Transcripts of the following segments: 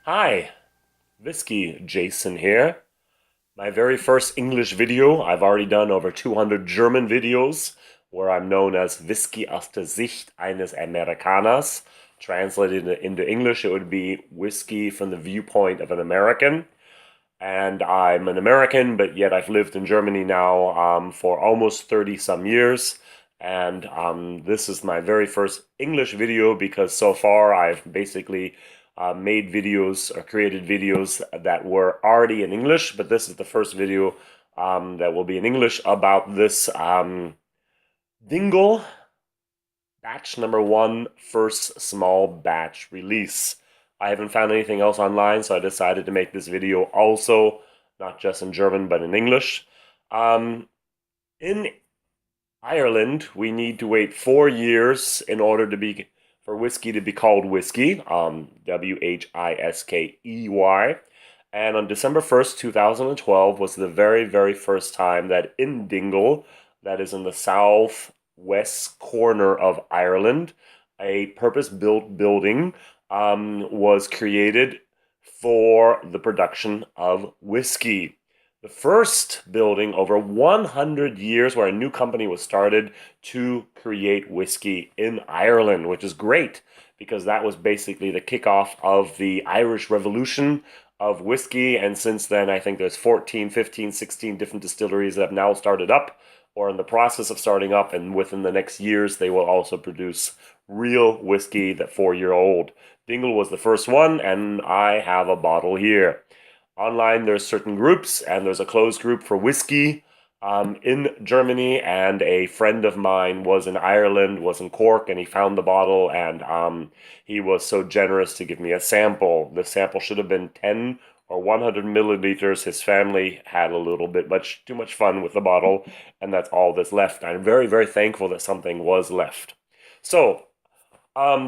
Hi, Whisky Jason here. My very first English video. I've already done over 200 German videos where I'm known as Whisky aus der Sicht eines Amerikaners. Translated into English, it would be whiskey from the viewpoint of an American. And I'm an American, but yet I've lived in Germany now for almost 30 some years. And this is my very first English video because so far I've basically made videos or created videos that were already in English, but this is the first video that will be in English about this Dingle batch number one, first small batch release. I haven't found anything else online, so I decided to make this video also, not just in German, but in English. In Ireland, we need to wait 4 years in order for whiskey to be called whiskey, Whiskey. And on December 1st, 2012 was the very, very first time that in Dingle, that is in the southwest corner of Ireland, a purpose-built building was created for the production of whiskey. The first building over 100 years where a new company was started to create whiskey in Ireland, which is great because that was basically the kickoff of the Irish Revolution of whiskey. And since then, I think there's 14, 15, 16 different distilleries that have now started up or in the process of starting up. And within the next years, they will also produce real whiskey that 4-year-old. Dingle was the first one, and I have a bottle here. Online, there's certain groups, and there's a closed group for whiskey in Germany, and a friend of mine was in Ireland, was in Cork, and he found the bottle, and he was so generous to give me a sample. The sample should have been 10 or 100 milliliters. His family had a little bit too much fun with the bottle, and that's all that's left. I'm very, very thankful that something was left. So,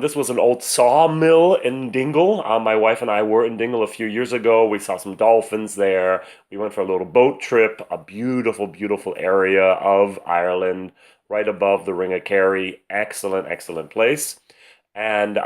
this was an old sawmill in Dingle. My wife and I were in Dingle a few years ago. We saw some dolphins there. We went for a little boat trip. A beautiful, beautiful area of Ireland, right above the Ring of Kerry. Excellent, excellent place. And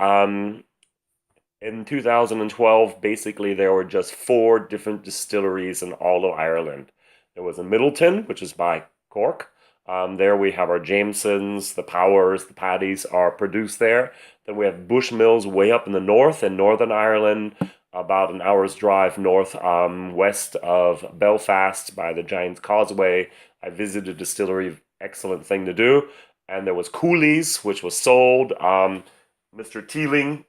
in 2012, basically, there were just 4 different distilleries in all of Ireland. There was a Middleton, which is by Cork. There we have our Jamesons, the Powers, the Paddies are produced there. Then we have Bushmills way up in the north in Northern Ireland, about an hour's drive north west of Belfast by the Giant's Causeway. I visited a distillery, excellent thing to do. And there was Cooley's, which was sold. Mr. Teeling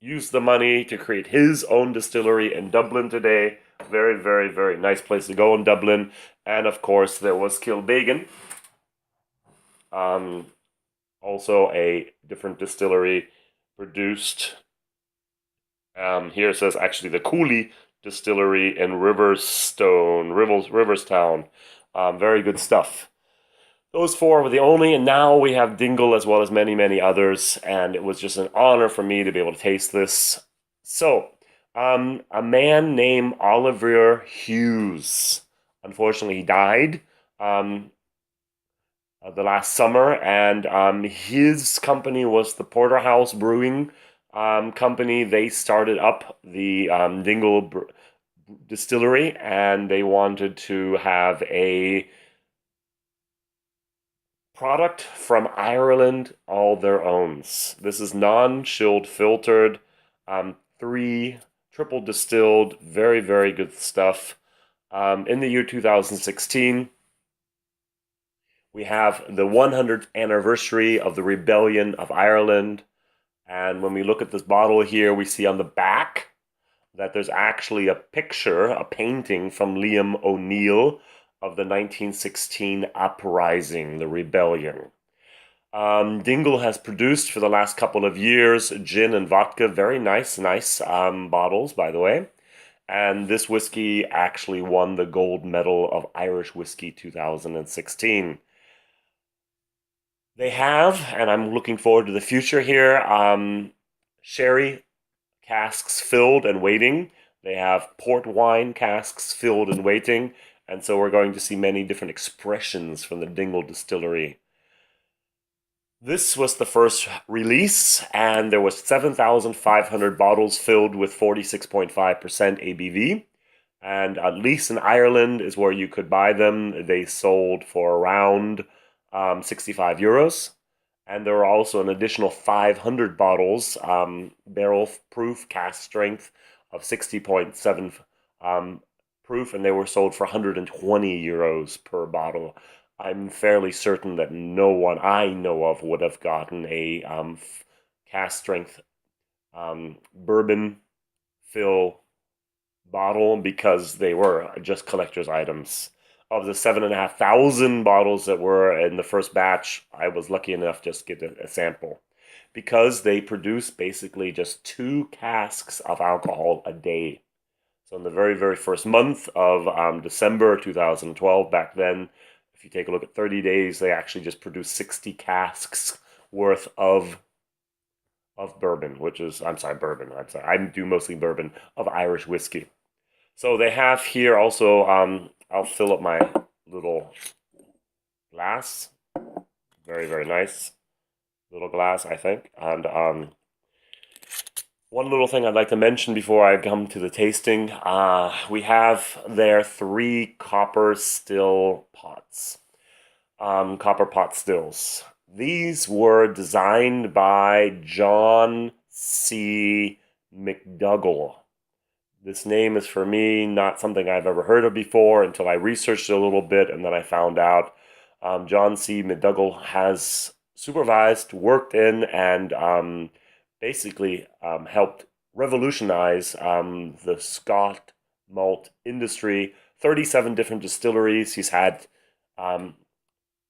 used the money to create his own distillery in Dublin today. Very, very, very nice place to go in Dublin. And of course, there was Kilbeggan, also a different distillery produced. Here it says actually the Cooley Distillery in Riverstown. Very good stuff. Those 4 were the only, and now we have Dingle as well as many, many others, and it was just an honor for me to be able to taste this. So, a man named Oliver Hughes, unfortunately, he died the last summer, and his company was the Porterhouse Brewing Company. They started up the Dingle Distillery, and they wanted to have a product from Ireland all their own. This is non-chilled filtered, 3 triple distilled, very, very good stuff. In the year 2016, we have the 100th anniversary of the Rebellion of Ireland. And when we look at this bottle here, we see on the back that there's actually a picture, a painting from Liam O'Neill of the 1916 uprising, the rebellion. Dingle has produced for the last couple of years gin and vodka, very nice bottles, by the way. And this whiskey actually won the gold medal of Irish Whiskey 2016. They have, and I'm looking forward to the future here, sherry casks filled and waiting. They have port wine casks filled and waiting. And so we're going to see many different expressions from the Dingle Distillery. This was the first release, and there was 7,500 bottles filled with 46.5% ABV. And at least in Ireland is where you could buy them. They sold for around 65 euros. And there were also an additional 500 bottles, barrel proof, cask strength of 60.7 proof, and they were sold for 120 euros per bottle. I'm fairly certain that no one I know of would have gotten a cask strength bourbon fill bottle because they were just collector's items. Of the 7,500 bottles that were in the first batch, I was lucky enough to just get a sample because they produce basically just 2 casks of alcohol a day. So in the very, very first month of December 2012, back then, if you take a look at 30 days, they actually just produced 60 casks worth of bourbon, which is, I'm sorry, bourbon. I'm sorry, I do mostly bourbon, of Irish whiskey. So they have here also, I'll fill up my little glass. Very, very nice little glass, I think. And one little thing I'd like to mention before I come to the tasting, we have there 3 copper still pots, copper pot stills. These were designed by John C. McDougall. This name is, for me, not something I've ever heard of before until I researched it a little bit, and then I found out John C. McDougall has supervised, worked in, and basically helped revolutionize the Scott malt industry. 37 different distilleries he's had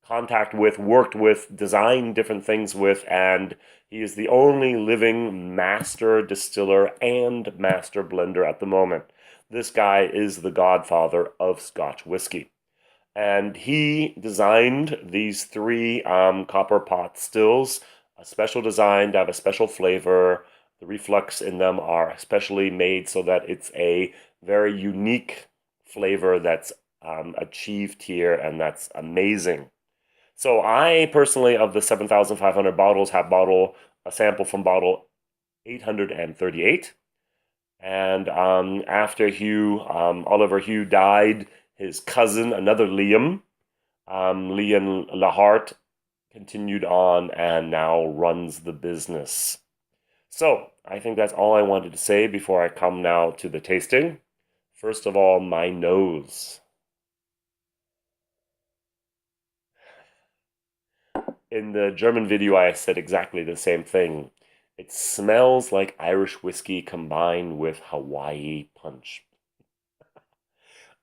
contact with, worked with, designed different things with, and he is the only living master distiller and master blender at the moment. This guy is the godfather of Scotch whiskey. And he designed these 3 copper pot stills, a special design to have a special flavor. The reflux in them are especially made so that it's a very unique flavor that's achieved here, and that's amazing. So I personally, of the 7,500 bottles, have a sample from bottle 838. And after Oliver Hugh died, his cousin, another Liam, Liam Lahart, continued on and now runs the business. So I think that's all I wanted to say before I come now to the tasting. First of all, my nose. In the German video, I said exactly the same thing. It smells like Irish whiskey combined with Hawaii punch.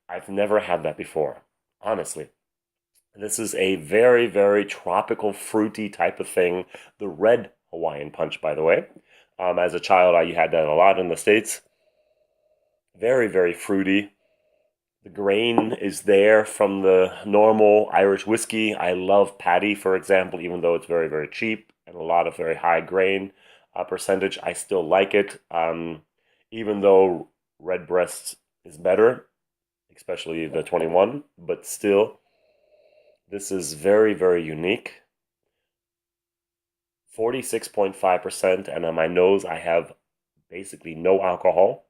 I've never had that before, honestly. This is a very, very tropical, fruity type of thing. The red Hawaiian punch, by the way. As a child, I had that a lot in the States. Very, very fruity. The grain is there from the normal Irish whiskey. I love Paddy, for example, even though it's very, very cheap and a lot of very high grain percentage. I still like it, even though Redbreast is better, especially the 21, but still, this is very, very unique. 46.5%, and on my nose, I have basically no alcohol.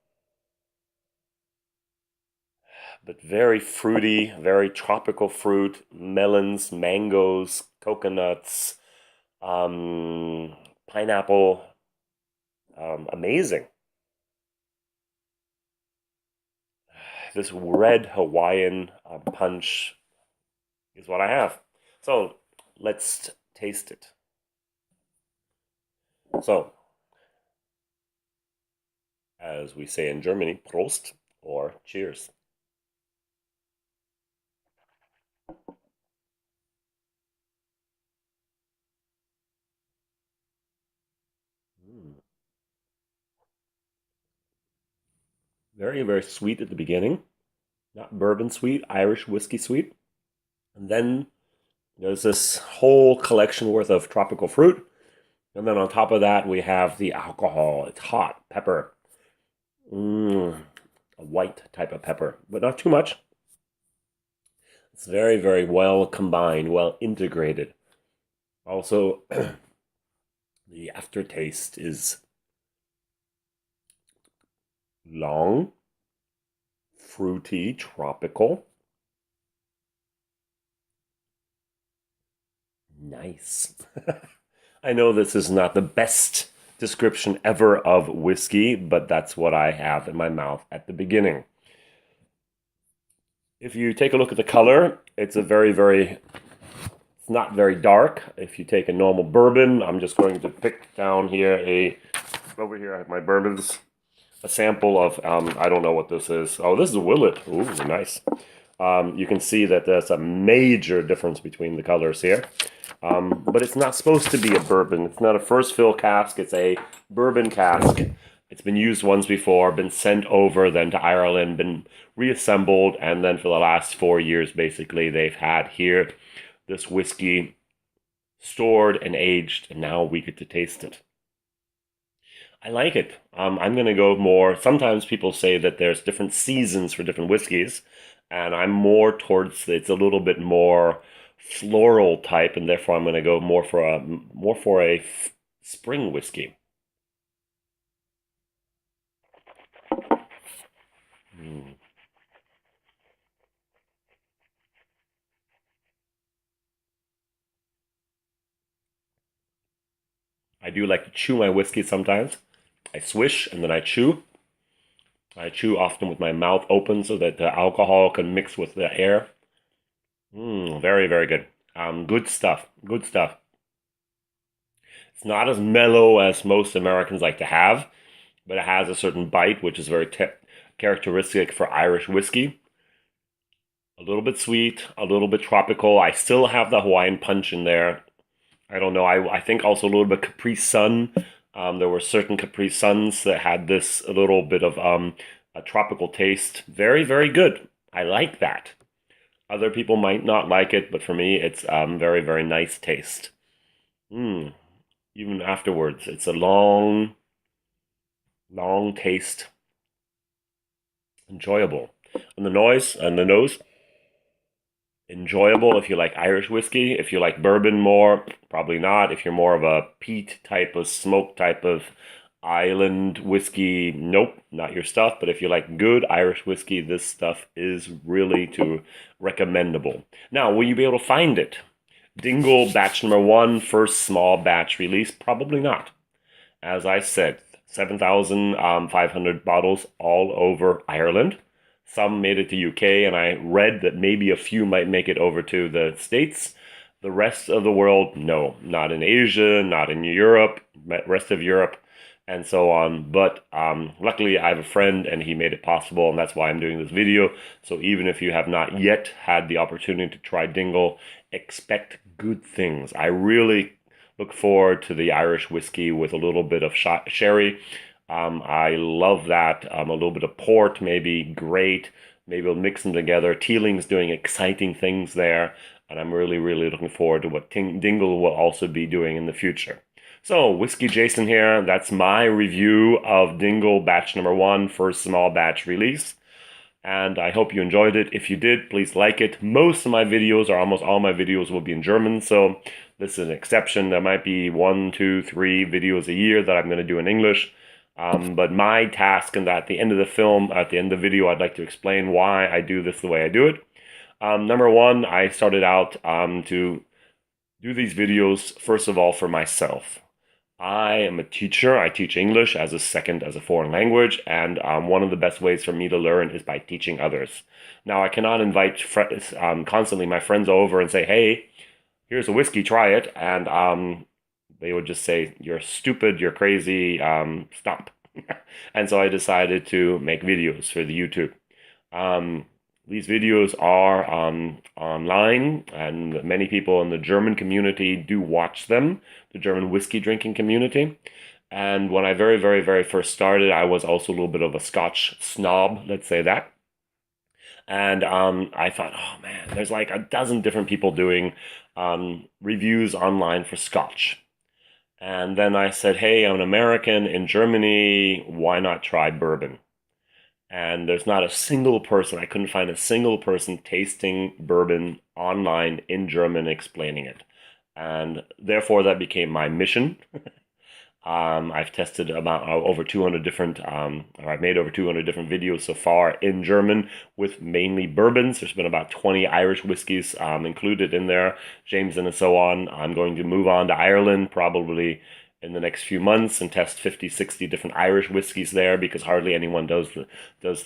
But very fruity, very tropical fruit, melons, mangoes, coconuts, pineapple, amazing. This red Hawaiian punch is what I have. So let's taste it. So, as we say in Germany, Prost, or cheers. Very, very sweet at the beginning. Not bourbon sweet, Irish whiskey sweet. And then there's this whole collection worth of tropical fruit. And then on top of that, we have the alcohol. It's hot, pepper. A white type of pepper, but not too much. It's very, very well combined, well integrated. Also, the aftertaste is long, fruity, tropical. Nice. I know this is not the best description ever of whiskey, but that's what I have in my mouth at the beginning. If you take a look at the color, it's a it's not very dark. If you take a normal bourbon, I'm just going to pick down here over here I have my bourbons, a sample of, I don't know what this is. Oh, this is a Willet. Ooh, nice. You can see that there's a major difference between the colors here. But it's not supposed to be a bourbon. It's not a first fill cask. It's a bourbon cask. It's been used once before, been sent over then to Ireland, been reassembled, and then for the last 4 years, basically, they've had here this whiskey stored and aged, and now we get to taste it. I like it. I'm going to go more. Sometimes people say that there's different seasons for different whiskeys, and I'm more towards it's a little bit more floral type, and therefore I'm going to go more for a spring whiskey. Mm. I do like to chew my whiskey sometimes. I swish and then I chew. I chew often with my mouth open so that the alcohol can mix with the air. Very, very good. Good stuff. Good stuff. It's not as mellow as most Americans like to have, but it has a certain bite, which is very characteristic for Irish whiskey. A little bit sweet, a little bit tropical. I still have the Hawaiian punch in there. I don't know. I think also a little bit Capri Sun. There were certain Capri Suns that had this a little bit of a tropical taste. Very, very good. I like that. Other people might not like it, but for me, it's very, very nice taste. Mm, even afterwards, it's a long, long taste. Enjoyable. And the nose, enjoyable if you like Irish whiskey. If you like bourbon more, probably not. If you're more of a peat type of smoke type of island whiskey, nope, not your stuff. But if you like good Irish whiskey, this stuff is really to recommendable. Now, will you be able to find it? Dingle batch number one, first small batch release, probably not. As I said, 7,500 bottles all over Ireland. Some made it to UK, and I read that maybe a few might make it over to the States. The rest of the world, no, not in Asia, not in Europe, rest of Europe, and so on. But luckily, I have a friend, and he made it possible, and that's why I'm doing this video. So even if you have not yet had the opportunity to try Dingle, expect good things. I really look forward to the Irish whiskey with a little bit of sherry. I love that. A little bit of port, maybe great. Maybe we'll mix them together. Teeling's doing exciting things there, and I'm really, really looking forward to what Dingle will also be doing in the future. So, Whiskey Jason here. That's my review of Dingle batch number one, first small batch release. And I hope you enjoyed it. If you did, please like it. Most of my videos, or almost all my videos, will be in German, so this is an exception. There might be 1, 2, 3 videos a year that I'm going to do in English. But my task, and at the end of the film, at the end of the video, I'd like to explain why I do this the way I do it. Number one, I started out to do these videos, first of all, for myself. I am a teacher. I teach English as a foreign language, and one of the best ways for me to learn is by teaching others. Now, I cannot invite constantly my friends over and say, hey, here's a whiskey, try it, and they would just say, you're stupid, you're crazy, stop. And so I decided to make videos for the YouTube. These videos are online, and many people in the German community do watch them, the German whiskey drinking community. And when I very, very, very first started, I was also a little bit of a Scotch snob, let's say that. And I thought, oh man, there's like a dozen different people doing reviews online for Scotch. And then I said, hey, I'm an American in Germany, why not try bourbon? And there's not a single person, I couldn't find a single person tasting bourbon online in German explaining it. and therefore that became my mission. I've tested about over 200 different, or I've made over 200 different videos so far in German with mainly bourbons. There's been about 20 Irish whiskies included in there, Jameson and so on. I'm going to move on to Ireland probably in the next few months and test 50, 60 different Irish whiskies there, because hardly anyone does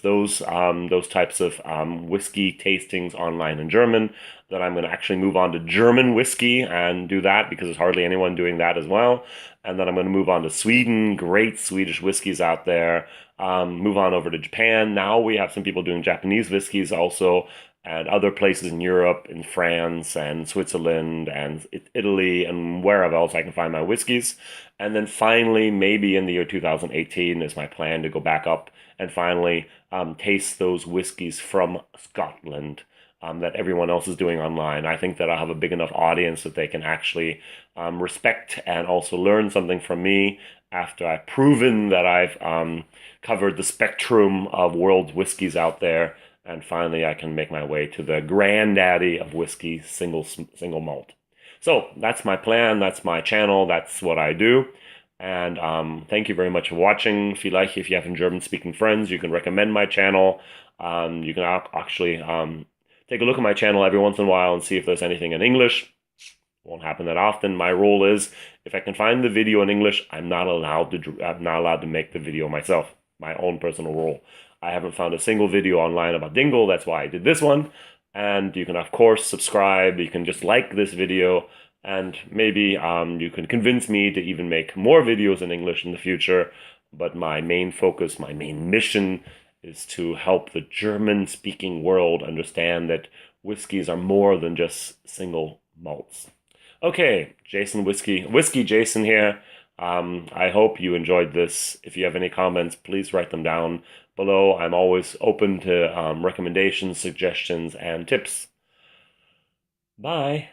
those types of whiskey tastings online in German. Then I'm going to actually move on to German whiskey and do that, because there's hardly anyone doing that as well. And then I'm going to move on to Sweden, great Swedish whiskeys out there. Move on over to Japan. Now we have some people doing Japanese whiskeys also, and other places in Europe, in France and Switzerland and Italy and wherever else I can find my whiskeys. And then finally, maybe in the year 2018 is my plan to go back up and finally taste those whiskeys from Scotland that everyone else is doing online. I think that I'll have a big enough audience that they can actually respect and also learn something from me after I've proven that I've covered the spectrum of world whiskeys out there. And finally, I can make my way to the granddaddy of whiskey, single malt. So that's my plan. That's my channel. That's what I do. And thank you very much for watching. If you have German-speaking friends, you can recommend my channel. You can actually take a look at my channel every once in a while and see if there's anything in English. Won't happen that often. My rule is, if I can find the video in English, I'm not allowed to make the video myself. My own personal rule. I haven't found a single video online about Dingle. That's why I did this one. And you can, of course, subscribe. You can just like this video. And maybe you can convince me to even make more videos in English in the future. But my main focus, my main mission is to help the German-speaking world understand that whiskeys are more than just single malts. Okay, Whiskey Jason here. I hope you enjoyed this. If you have any comments, please write them down below. I'm always open to recommendations, suggestions, and tips. Bye.